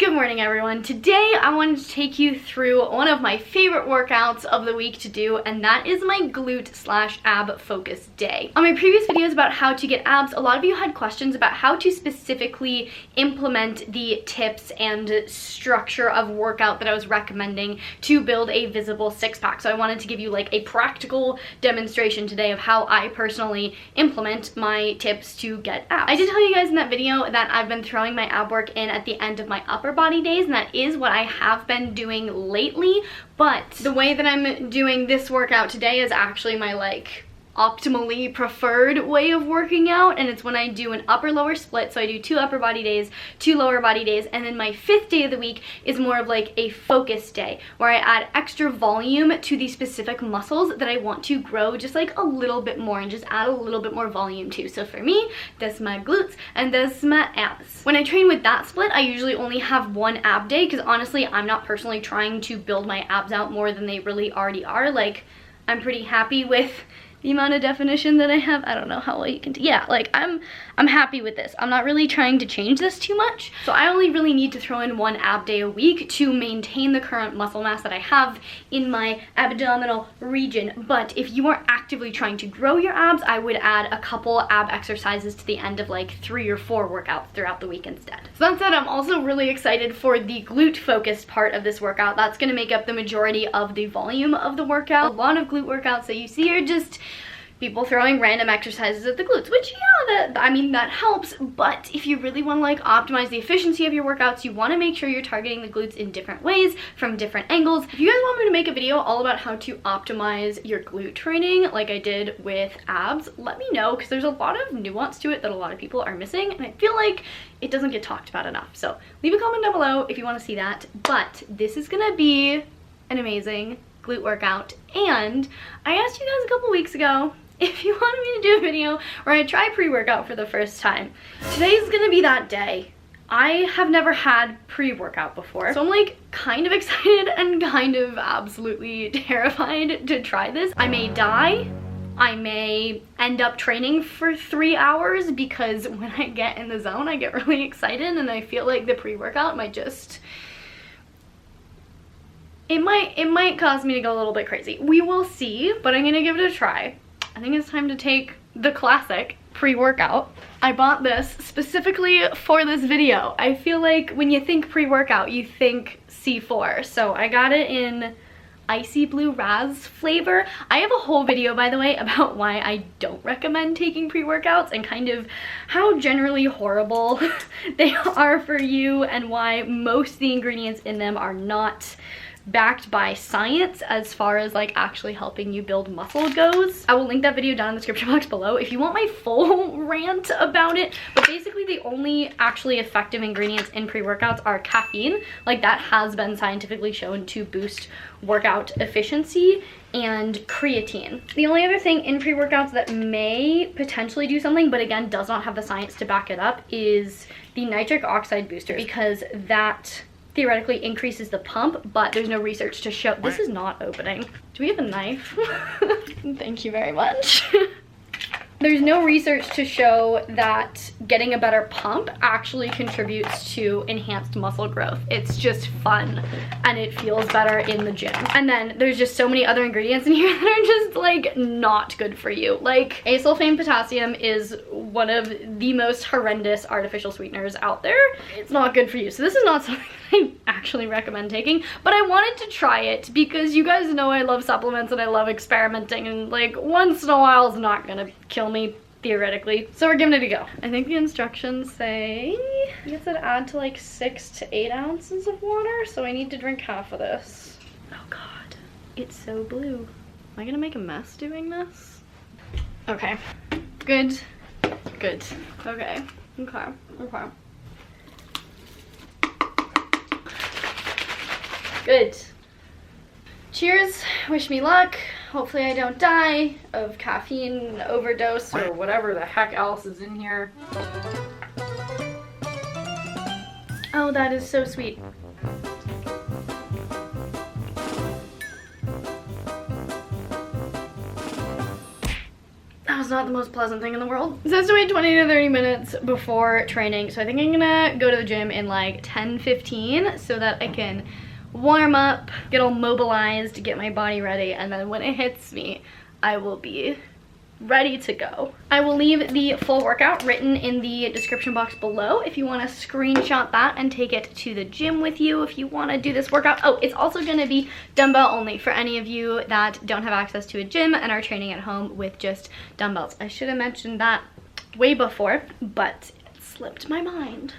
Good morning, everyone. Today I wanted to take you through one of my favorite workouts of the week to do, and that is my glute/ab focus day. On my previous videos about how to get abs, a lot of you had questions about how to specifically implement the tips and structure of workout that I was recommending to build a visible six-pack. So I wanted to give you like a practical demonstration today of how I personally implement my tips to get abs. I did tell you guys in that video that I've been throwing my ab work in at the end of my upper body days, and that is what I have been doing lately, but the way that I'm doing this workout today is actually my optimally preferred way of working out, and it's when I do an upper lower split. So I do 2 upper body days, 2 lower body days, and then my 5th day of the week is more of like a focus day where I add extra volume to the specific muscles that I want to grow just like a little bit more and just add a little bit more volume to. So for me, that's my glutes and that's my abs. When I train with that split, I usually only have 1 ab day because honestly, I'm not personally trying to build my abs out more than they really already are. Like, I'm pretty happy with the amount of definition that I have. I don't know how well you can yeah, like I'm happy with this. I'm not really trying to change this too much. So I only really need to throw in 1 ab day a week to maintain the current muscle mass that I have in my abdominal region. But if you are actively trying to grow your abs, I would add a couple ab exercises to the end of like 3 or 4 workouts throughout the week instead. So that said, I'm also really excited for the glute focused part of this workout. That's gonna make up the majority of the volume of the workout. A lot of glute workouts that you see are just people throwing random exercises at the glutes, which yeah, that helps, but if you really want to like optimize the efficiency of your workouts, you want to make sure you're targeting the glutes in different ways from different angles. If you guys want me to make a video all about how to optimize your glute training like I did with abs, let me know, because there's a lot of nuance to it that a lot of people are missing, and I feel like it doesn't get talked about enough. So leave a comment down below if you want to see that. But this is gonna be an amazing glute workout, and I asked you guys a couple weeks ago if you wanted me to do a video where I try pre-workout for the first time. Today's gonna be that day. I have never had pre-workout before, so I'm like kind of excited and kind of absolutely terrified to try this. I may die. I may end up training for 3 hours because when I get in the zone, I get really excited and I feel like the pre-workout might just, it might cause me to go a little bit crazy. We will see, but I'm gonna give it a try. I think it's time to take the classic pre-workout. I bought this specifically for this video. I feel like when you think pre-workout, you think C4. So I got it in icy blue raz flavor. I have a whole video, by the way, about why I don't recommend taking pre-workouts and kind of how generally horrible they are for you and why most of the ingredients in them are not backed by science as far as like actually helping you build muscle goes. I will link that video down in the description box below if you want my full rant about it. But basically the only actually effective ingredients in pre-workouts are caffeine, like that has been scientifically shown to boost workout efficiency, and creatine. The only other thing in pre-workouts that may potentially do something, but again does not have the science to back it up, is the nitric oxide booster, because that theoretically increases the pump, but there's no research to show. This is not opening. Do we have a knife? Thank you very much. There's no research to show that getting a better pump actually contributes to enhanced muscle growth. It's just fun and it feels better in the gym. And then there's just so many other ingredients in here that are just like not good for you. Like asulfame potassium is one of the most horrendous artificial sweeteners out there. It's not good for you. So this is not something I actually recommend taking, but I wanted to try it because you guys know I love supplements and I love experimenting, and like once in a while is not gonna kill me theoretically. So we're giving it a go. I think the instructions say you have to add to like 6 to 8 ounces of water, so I need to drink half of this. Oh god, it's so blue. Am I gonna make a mess doing this? Okay, good, okay, okay. Good. Cheers, wish me luck. Hopefully I don't die of caffeine overdose or whatever the heck else is in here. Oh, that is so sweet. That was it's not the most pleasant thing in the world. It says to wait 20 to 30 minutes before training, so I think I'm gonna go to the gym in like 10-15 so that I can warm up, get all mobilized, get my body ready, and then when it hits me, I will be ready to go. I will leave the full workout written in the description box below if you want to screenshot that and take it to the gym with you if you want to do this workout. Oh, it's also going to be dumbbell only for any of you that don't have access to a gym and are training at home with just dumbbells. I should have mentioned that way before, but it slipped my mind.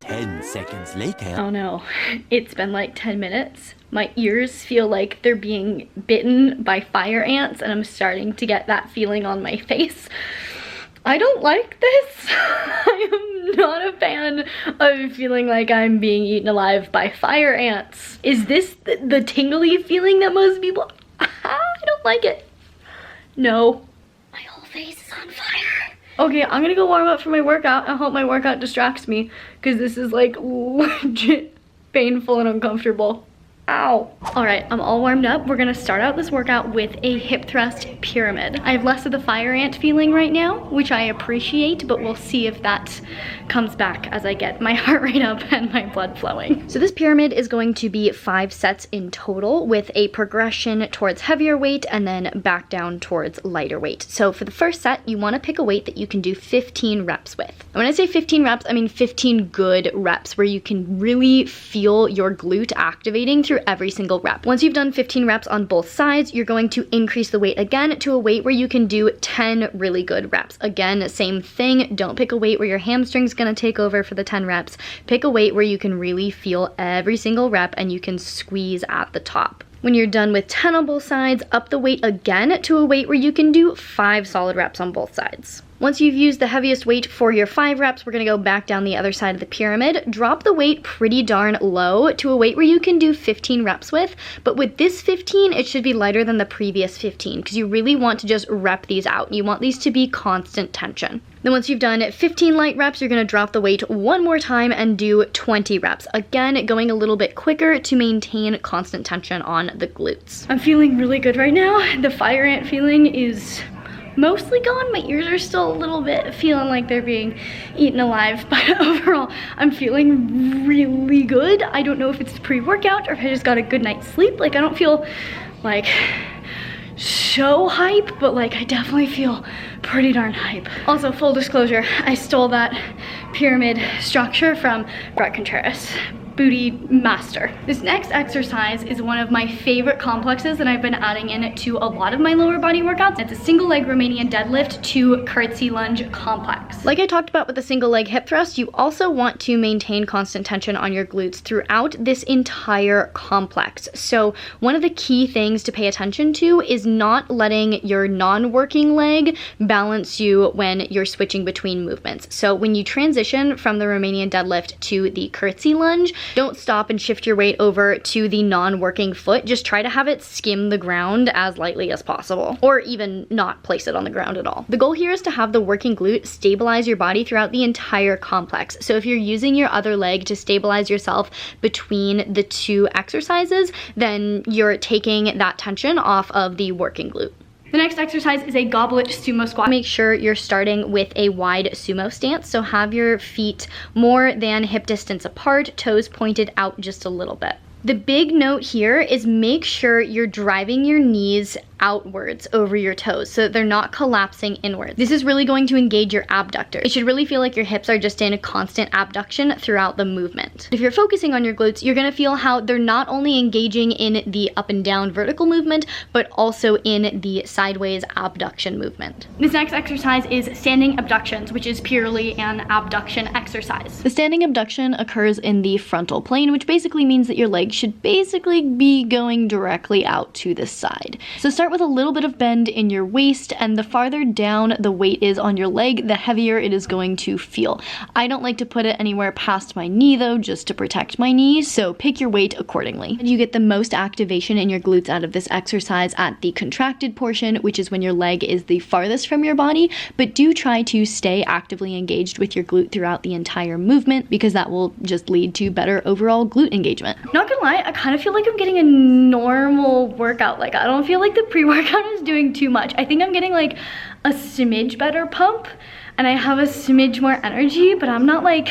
10 seconds later. Oh no, it's been like 10 minutes. My ears feel like they're being bitten by fire ants and I'm starting to get that feeling on my face. I don't like this. I am not a fan of feeling like I'm being eaten alive by fire ants. Is this the tingly feeling that most people... I don't like it. No. My whole face is on fire. Okay, I'm gonna go warm up for my workout. I hope my workout distracts me because this is like legit painful and uncomfortable. Ow. All right, I'm all warmed up. We're gonna start out this workout with a hip thrust pyramid. I have less of the fire ant feeling right now, which I appreciate, but we'll see if that comes back as I get my heart rate up and my blood flowing. So this pyramid is going to be 5 sets in total with a progression towards heavier weight and then back down towards lighter weight. So for the first set, you wanna pick a weight that you can do 15 reps with. And when I say 15 reps, I mean 15 good reps where you can really feel your glute activating through every single rep. Once you've done 15 reps on both sides, you're going to increase the weight again to a weight where you can do 10 really good reps. Again, same thing. Don't pick a weight where your hamstring's gonna take over for the 10 reps. Pick a weight where you can really feel every single rep and you can squeeze at the top. When you're done with 10 on both sides, up the weight again to a weight where you can do 5 solid reps on both sides. Once you've used the heaviest weight for your 5 reps, we're gonna go back down the other side of the pyramid. Drop the weight pretty darn low to a weight where you can do 15 reps with, but with this 15, it should be lighter than the previous 15 because you really want to just rep these out. You want these to be constant tension. Then once you've done 15 light reps, you're gonna drop the weight one more time and do 20 reps. Again, going a little bit quicker to maintain constant tension on the glutes. I'm feeling really good right now. The fire ant feeling is mostly gone. My ears are still a little bit feeling like they're being eaten alive, but overall I'm feeling really good. I don't know if it's the pre-workout or if I just got a good night's sleep. Like I don't feel like so hype, but like I definitely feel pretty darn hype. Also, full disclosure, I stole that pyramid structure from Brett Contreras, booty master. This next exercise is one of my favorite complexes that I've been adding in to a lot of my lower body workouts. It's a single leg Romanian deadlift to Curtsy Lunge Complex. Like I talked about with the single leg hip thrust, you also want to maintain constant tension on your glutes throughout this entire complex. So one of the key things to pay attention to is not letting your non-working leg balance you when you're switching between movements. So when you transition from the Romanian deadlift to the Curtsy Lunge, don't stop and shift your weight over to the non-working foot. Just try to have it skim the ground as lightly as possible, or even not place it on the ground at all. The goal here is to have the working glute stabilize your body throughout the entire complex. So if you're using your other leg to stabilize yourself between the 2 exercises, then you're taking that tension off of the working glute. The next exercise is a goblet sumo squat. Make sure you're starting with a wide sumo stance, so have your feet more than hip distance apart, toes pointed out just a little bit. The big note here is make sure you're driving your knees outwards over your toes so that they're not collapsing inwards. This is really going to engage your abductor. It should really feel like your hips are just in a constant abduction throughout the movement. If you're focusing on your glutes, you're gonna feel how they're not only engaging in the up and down vertical movement, but also in the sideways abduction movement. This next exercise is standing abductions, which is purely an abduction exercise. The standing abduction occurs in the frontal plane, which basically means that your legs should basically be going directly out to the side. So start with a little bit of bend in your waist, and the farther down the weight is on your leg, the heavier it is going to feel. I don't like to put it anywhere past my knee though, just to protect my knees, so pick your weight accordingly. You get the most activation in your glutes out of this exercise at the contracted portion, which is when your leg is the farthest from your body, but do try to stay actively engaged with your glute throughout the entire movement because that will just lead to better overall glute engagement. Not gonna lie, I kind of feel like I'm getting a normal workout. Like I don't feel like the pre-workout is doing too much. I think I'm getting like a smidge better pump and I have a smidge more energy, but I'm not like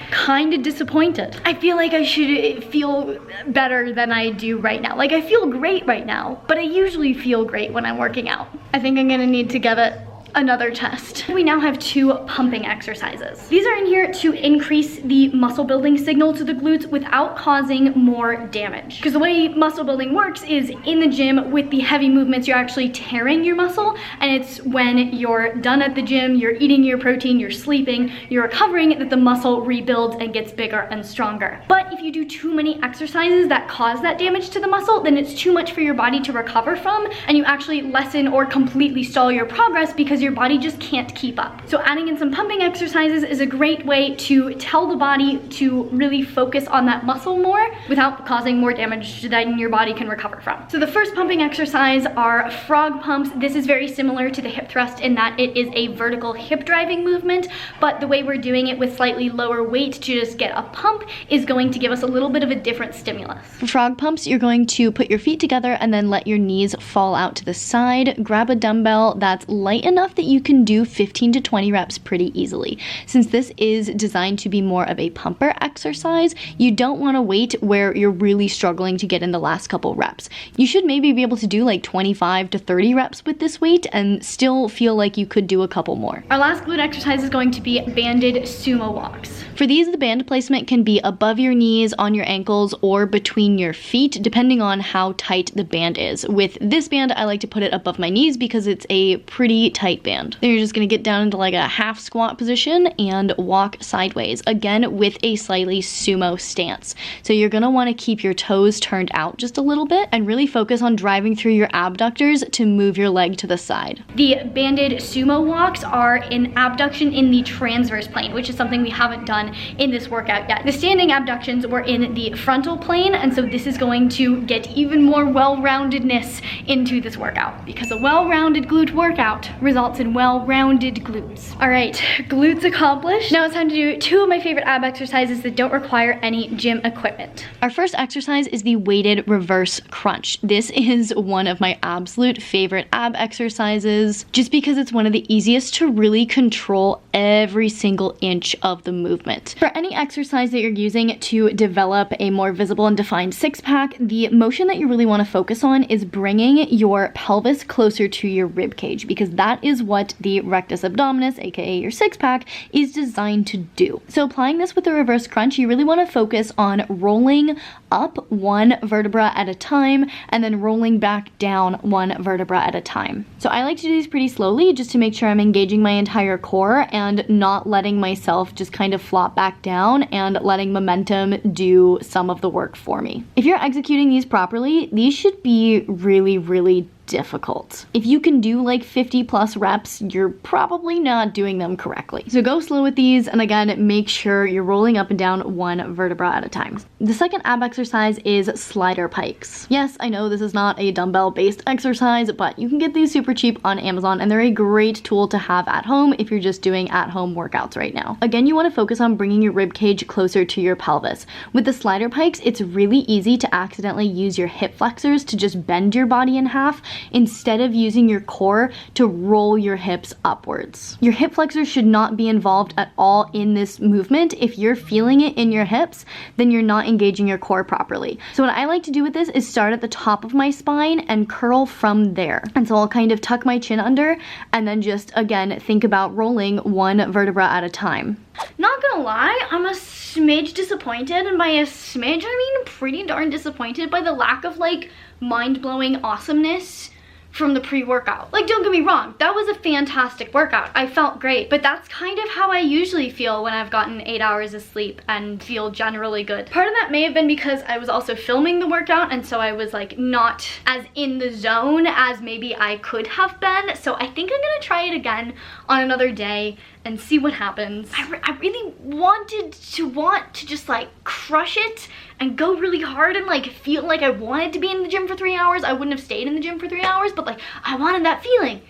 kind of disappointed. I feel like I should feel better than I do right now. Like I feel great right now, but I usually feel great when I'm working out. I think I'm gonna need to give it another test. We now have 2 pumping exercises. These are in here to increase the muscle building signal to the glutes without causing more damage. Because the way muscle building works is in the gym with the heavy movements, you're actually tearing your muscle, and it's when you're done at the gym, you're eating your protein, you're sleeping, you're recovering, that the muscle rebuilds and gets bigger and stronger. But if you do too many exercises that cause that damage to the muscle, then it's too much for your body to recover from, and you actually lessen or completely stall your progress because your body just can't keep up. So adding in some pumping exercises is a great way to tell the body to really focus on that muscle more without causing more damage that your body can recover from. So the first pumping exercise are frog pumps. This is very similar to the hip thrust in that it is a vertical hip driving movement, but the way we're doing it with slightly lower weight to just get a pump is going to give us a little bit of a different stimulus. For frog pumps, you're going to put your feet together and then let your knees fall out to the side. Grab a dumbbell that's light enough that you can do 15 to 20 reps pretty easily. Since this is designed to be more of a pumper exercise, you don't want to wait where you're really struggling to get in the last couple reps. You should maybe be able to do like 25 to 30 reps with this weight and still feel like you could do a couple more. Our last glute exercise is going to be banded sumo walks. For these, the band placement can be above your knees, on your ankles, or between your feet, depending on how tight the band is. With this band, I like to put it above my knees because it's a pretty tight band. Then you're just gonna get down into like a half squat position and walk sideways, again with a slightly sumo stance. So you're gonna wanna keep your toes turned out just a little bit and really focus on driving through your abductors to move your leg to the side. The banded sumo walks are an abduction in the transverse plane, which is something we haven't done in this workout yet. The standing abductions were in the frontal plane, and so this is going to get even more well-roundedness into this workout, because a well-rounded glute workout results in well-rounded glutes. All right, glutes accomplished. Now it's time to do 2 of my favorite ab exercises that don't require any gym equipment. Our first exercise is the weighted reverse crunch. This is one of my absolute favorite ab exercises just because it's one of the easiest to really control every single inch of the movement. For any exercise that you're using to develop a more visible and defined six-pack, the motion that you really want to focus on is bringing your pelvis closer to your rib cage, because that is what the rectus abdominis, aka your six-pack, is designed to do. So applying this with a reverse crunch, you really want to focus on rolling up 1 vertebra at a time and then rolling back down 1 vertebra at a time. So I like to do these pretty slowly just to make sure I'm engaging my entire core and not letting myself just kind of flop back down and letting momentum do some of the work for me. If you're executing these properly, these should be really, really difficult. If you can do like 50 plus reps, you're probably not doing them correctly. So go slow with these, and again, make sure you're rolling up and down 1 vertebra at a time. The second ab exercise is slider pikes. Yes, I know this is not a dumbbell based exercise, but you can get these super cheap on Amazon, and they're a great tool to have at home if you're just doing at home workouts right now. Again, you want to focus on bringing your rib cage closer to your pelvis. With the slider pikes, it's really easy to accidentally use your hip flexors to just bend your body in half instead of using your core to roll your hips upwards. Your hip flexors should not be involved at all in this movement. If you're feeling it in your hips, then you're not engaging your core properly. So what I like to do with this is start at the top of my spine and curl from there. And so I'll kind of tuck my chin under and then just, again, think about rolling 1 vertebra at a time. Not gonna lie, I'm a smidge disappointed, and by a smidge, I mean pretty darn disappointed by the lack of like mind-blowing awesomeness from the pre-workout. Like, don't get me wrong, that was a fantastic workout. I felt great, but that's kind of how I usually feel when I've gotten 8 hours of sleep and feel generally good. Part of that may have been because I was also filming the workout, and so I was like not as in the zone as maybe I could have been. So I think I'm gonna try it again on another day and see what happens. I really wanted to just like crush it and go really hard and like feel like I wanted to be in the gym for 3 hours. I wouldn't have stayed in the gym for 3 hours, but like I wanted that feeling,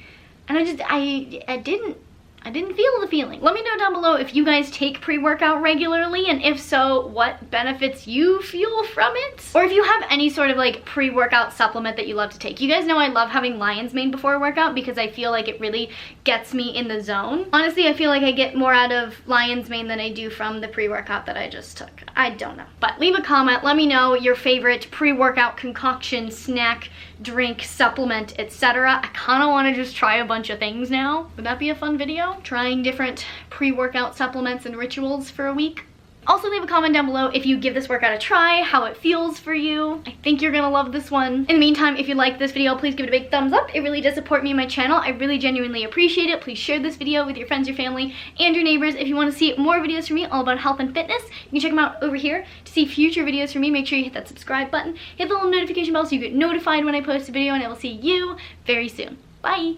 and I didn't I didn't feel the feeling. Let me know down below if you guys take pre-workout regularly, and if so, what benefits you feel from it? Or if you have any sort of like pre-workout supplement that you love to take. You guys know I love having lion's mane before a workout because I feel like it really gets me in the zone. Honestly, I feel like I get more out of lion's mane than I do from the pre-workout that I just took. I don't know. But leave a comment, let me know your favorite pre-workout concoction, snack, drink, supplement, etc. I kind of want to just try a bunch of things now. Would that be a fun video? Trying different pre-workout supplements and rituals for a week. Also leave a comment down below if you give this workout a try, how it feels for you. I think you're gonna love this one. In the meantime, if you like this video, please give it a big thumbs up. It really does support me and my channel. I really genuinely appreciate it. Please share this video with your friends, your family, and your neighbors. If you want to see more videos from me all about health and fitness, you can check them out over here. To see future videos from me, make sure you hit that subscribe button, hit the little notification bell so you get notified when I post a video, and I will see you very soon. Bye!